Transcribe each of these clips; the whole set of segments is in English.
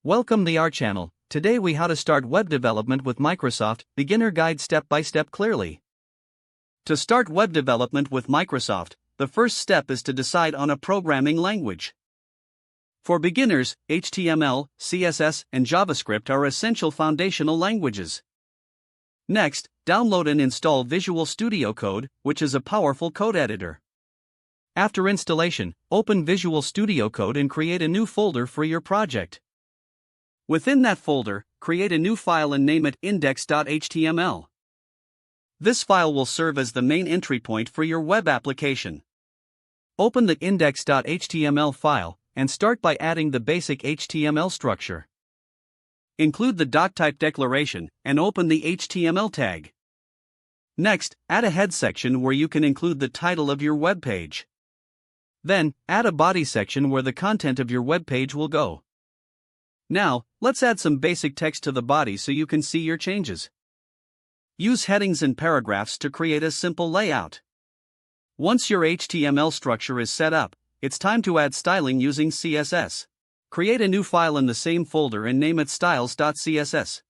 Welcome to our channel. Today we how to start web development with Microsoft, beginner guide step by step clearly. To start web development with Microsoft, the first step is to decide on a programming language. For beginners, HTML, CSS, and JavaScript are essential foundational languages. Next, download and install Visual Studio Code, which is a powerful code editor. After installation, open Visual Studio Code and create a new folder for your project. Within that folder, create a new file and name it index.html. This file will serve as the main entry point for your web application. Open the index.html file and start by adding the basic HTML structure. Include the doctype declaration and open the HTML tag. Next, add a head section where you can include the title of your web page. Then, add a body section where the content of your web page will go. Now, let's add some basic text to the body so you can see your changes. Use headings and paragraphs to create a simple layout. Once your HTML structure is set up, it's time to add styling using CSS. Create a new file in the same folder and name it styles.css.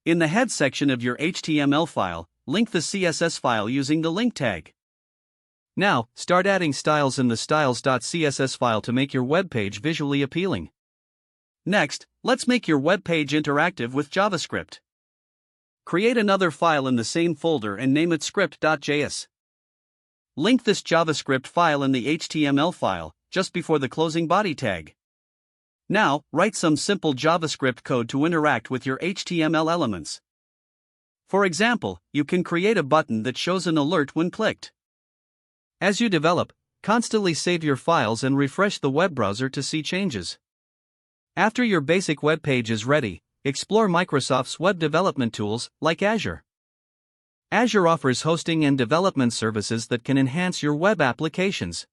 In the head section of your HTML file, link the CSS file using the link tag. Now, start adding styles in the styles.css file to make your web page visually appealing. Next, let's make your web page interactive with JavaScript. Create another file in the same folder and name it script.js. Link this JavaScript file in the HTML file, just before the closing body tag. Now, write some simple JavaScript code to interact with your HTML elements. For example, you can create a button that shows an alert when clicked. As you develop, constantly save your files and refresh the web browser to see changes. After your basic web page is ready, explore Microsoft's web development tools, like Azure. Azure offers hosting and development services that can enhance your web applications.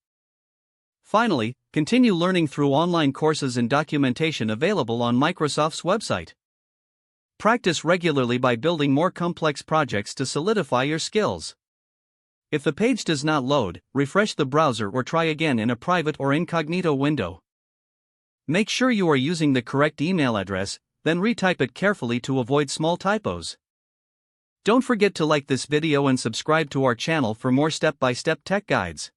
Finally, continue learning through online courses and documentation available on Microsoft's website. Practice regularly by building more complex projects to solidify your skills. If the page does not load, refresh the browser or try again in a private or incognito window. Make sure you are using the correct email address, then retype it carefully to avoid small typos. Don't forget to like this video and subscribe to our channel for more step-by-step tech guides.